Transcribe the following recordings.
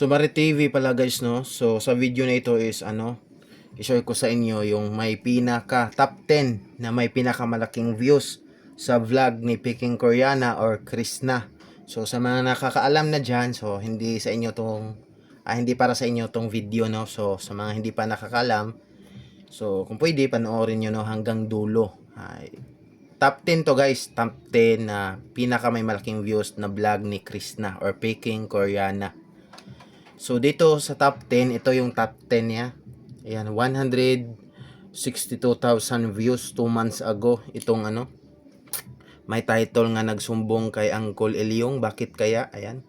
So Mari TV pala guys, no. So sa video na ito is i-share ko sa inyo yung may pinaka top 10 na may pinakamalaking views sa vlog ni Peking Koreana or Krishna. So sa mga nakakaalam na diyan, so hindi para sa inyo tong video, no. So sa mga hindi pa nakakaalam, so kung pwede panoorin niyo, no, hanggang dulo. Top 10 to guys, top 10 na pinaka may malaking views na vlog ni Krishna or Peking Koreana. So dito sa top 10, ito yung top 10 niya. Ayan, 162,000 views 2 months ago. Itong may title nga nagsumbong kay Uncle Elyong. Bakit kaya? Ayan.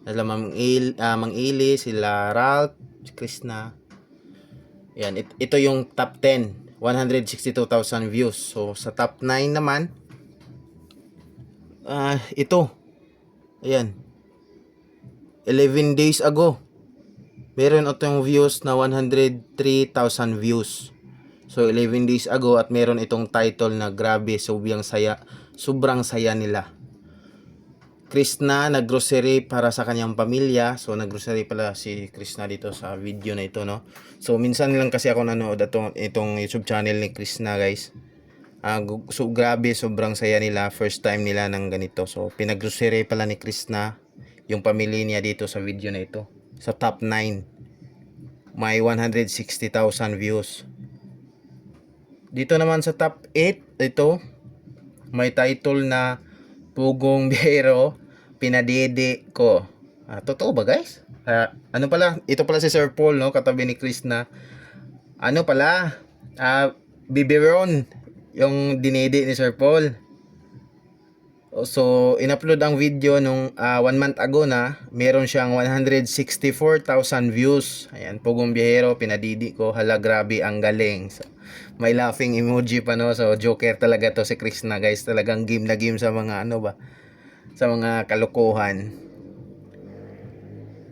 Mang Ili, sila Ralph, Krishna. Ayan, ito yung top 10. 162,000 views. So sa top 9 naman, ito. Ayan. 11 days ago, meron itong views na 103,000 views. So 11 days ago, at meron itong title na grabe, sobrang saya nila. Krishna naggrocery para sa kanyang pamilya. So naggrocery pala si Krishna dito sa video na ito, no. So minsan lang kasi ako nanood itong YouTube channel ni Krishna, guys. So grabe, sobrang saya nila, first time nila ng ganito. So pinaggrocery pala ni Krishna yung pamilya niya dito sa video na ito. Sa top 9, may 160,000 views. Dito naman sa top 8, ito may title na Pugong Biyahero, Pinadede Ko. Totoo ba, guys? Ito pala si Sir Paul, no, katabi ni Krishna. Biberon yung dinede ni Sir Paul. So in-upload ang video nung 1 month ago na. Meron siyang 164,000 views. Ayan, Pugong Biyahero, Pinadidi Ko. Hala, grabe, ang galing. So, may laughing emoji pa, no. So joker talaga to si Krishna, guys. Talagang game na game sa mga sa mga kalokohan.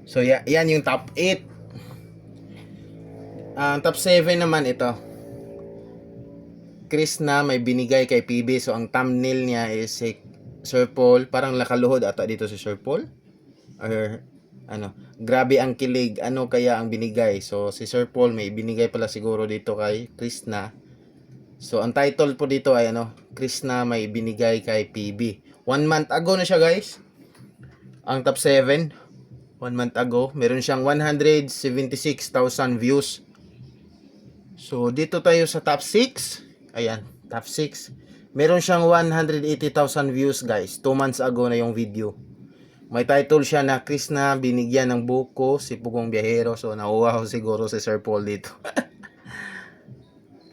So yan yung top 8. Top 7 naman ito. Krishna may binigay kay PB. So ang thumbnail niya is si Sir Paul, parang nakaluhod ata dito si Sir Paul. Or grabe ang kilig, ano kaya ang binigay. So si Sir Paul may binigay pala siguro dito kay Krishna. So ang title po dito ay Krishna may binigay kay PB. 1 month ago na siya, guys. Ang top 7, 1 month ago, meron siyang 176,000 views. So dito tayo sa top 6. Ayan, top 6. Meron siyang 180,000 views, guys. 2 months ago na yung video. May title siya na Krishna binigyan ng buko si Pugong Biyahero. So nauuhaw siguro si Sir Paul dito.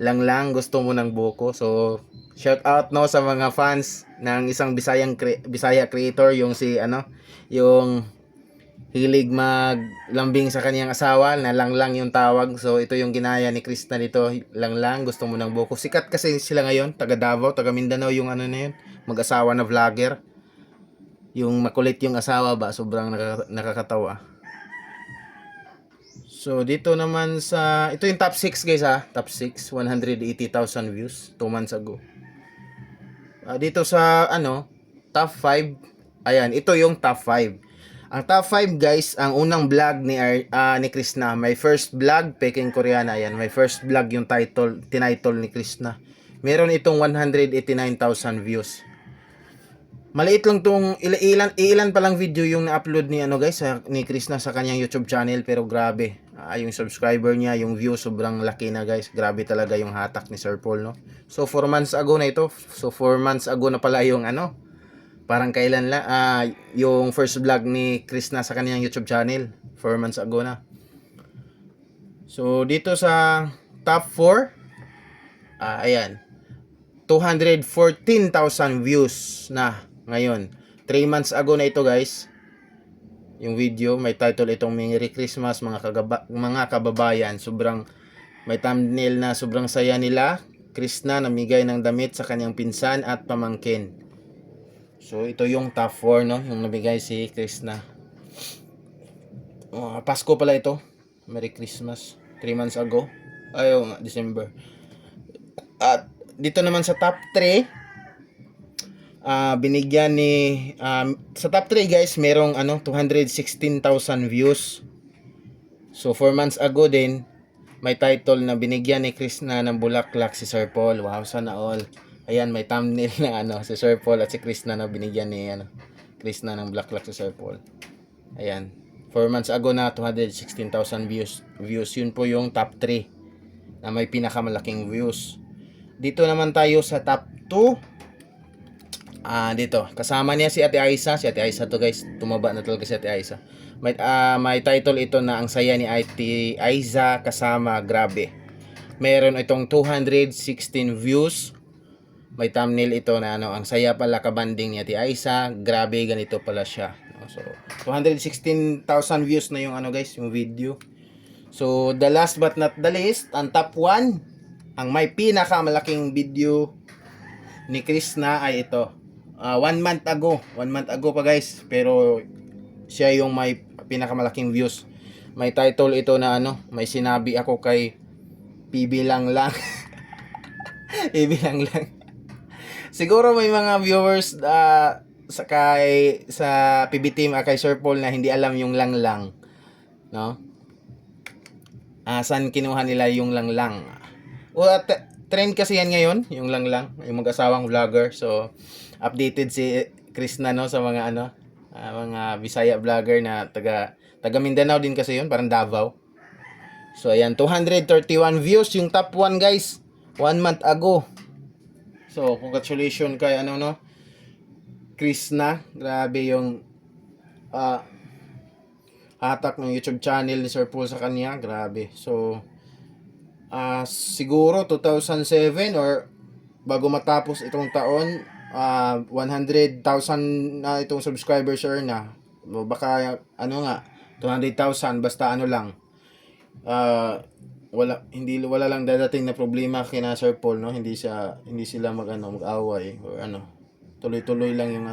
lang gusto mo ng buko. So shout out, no, sa mga fans ng isang Bisaya creator, yung yung hilig maglambing sa kanyang asawa na lang yung tawag. So ito yung ginaya ni Krishna dito, lang gusto mo ng buko. Sikat kasi sila ngayon, taga Davao, taga Mindanao, yung na yun, mag-asawa na vlogger. Yung makulit yung asawa ba, sobrang nakakatawa. So dito naman ito yung top 6, guys, top 6, 180,000 views 2 months ago. Dito sa top 5, ayan, ito yung top 5. Ang top 5, guys, ang unang vlog ni Krishna. My first vlog, Peking Koreana. Ayan, my first vlog yung tinitle ni Krishna. Meron itong 189,000 views. Maliit lang tong ilan pa lang video yung na-upload ni ni Krishna sa kanyang YouTube channel, pero grabe. Yung subscriber niya, yung view sobrang laki na, guys. Grabe talaga yung hatak ni Sir Paul, no. So 4 months ago na ito. So 4 months ago na pala yung parang kailan lang yung first vlog ni Krishna sa kanyang YouTube channel. 4 months ago na. So dito sa top 4, ayan, 214,000 views na ngayon. 3 months ago na ito, guys. Yung video, may title itong Merry Christmas mga kababayan. Sobrang may thumbnail na sobrang saya nila. Krishna namigay ng damit sa kanyang pinsan at pamangkin. So ito yung top 4, no, yung nabigay si Krishna. Pasko pala ito. Merry Christmas. 3 months ago. December. At dito naman sa top 3, binigyan ni sa top 3 guys, merong 216,000 views. So 4 months ago din, may title na binigyan ni Krishna ng bulaklak si Sir Paul. Wow, sana all. Ayan, may thumbnail na si Sir Paul at si Krishna na binigyan ni Krishna ng bulaklak si Sir Paul. Ayan. 4 months ago na 216,000 views. Yun po yung top 3 na may pinakamalaking views. Dito naman tayo sa top 2. Dito, kasama niya si Ate Aisa. Si Ate Aisa to guys, tumaba na talaga si Ate Aisa. May title ito na ang saya ni Ate Aisa kasama, grabe. Meron itong 216 views. May thumbnail ito na ang saya pala kabanding ni Ate Aisa. Grabe, ganito pala siya. So, 216,000 views na yung guys, yung video. So, the last but not the least, ang top 1, ang may pinakamalaking video ni Krishna ay ito. 1 month ago. 1 month ago pa guys. Pero siya yung may pinakamalaking views. May title ito na may sinabi ako kay PB lang. PB lang. Siguro may mga viewers sa PB team kay Sir Paul na hindi alam yung lang. No? Saan kinuha nila yung lang. Trend kasi yan ngayon, yung lang, yung mag-asawang vlogger. So, updated si Krishna sa mga mga Bisaya vlogger na taga Mindanao din kasi yun, parang Davao. So, ayan, 231 views yung top 1 guys. 1 month ago. So, congratulations kay Krishna. Grabe yung hatak ng YouTube channel ni Sir Paul sa kanya. Grabe. So, siguro 2007 or bago matapos itong taon, 100,000 na itong subscribers na. Baka 200,000 basta lang. Wala lang dadating na problema kina Sir Paul, no? Hindi sila mag-away or tuloy-tuloy lang yung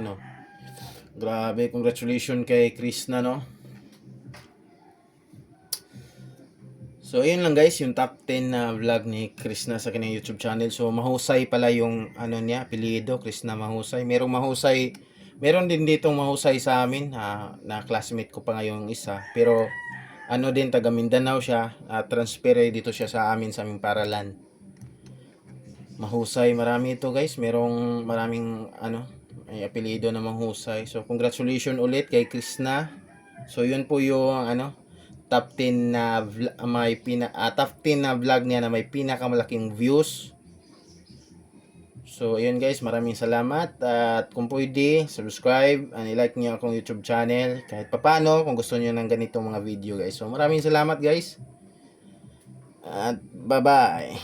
Grabe, congratulations kay Krishna, no? So, ayun lang guys, yung top 10 na vlog ni Krishna sa kanyang YouTube channel. So, mahusay pala yung niya, apelyido, Krishna Mahusay. Meron din ditong mahusay sa amin, na classmate ko pa ngayong isa. Pero, din, taga Mindanao siya, transfer dito siya sa aming paralan. Mahusay, marami ito guys, maraming may apelyido na mahusay. So, congratulations ulit kay Krishna. So, yun po yung top 10 na top 10 na vlog niya na may pinakamalaking views. So ayun guys, maraming salamat at kung pwede subscribe and i-like niyo akong YouTube channel kahit papaano kung gusto niyo ng ganitong mga video guys. So maraming salamat guys. At bye bye.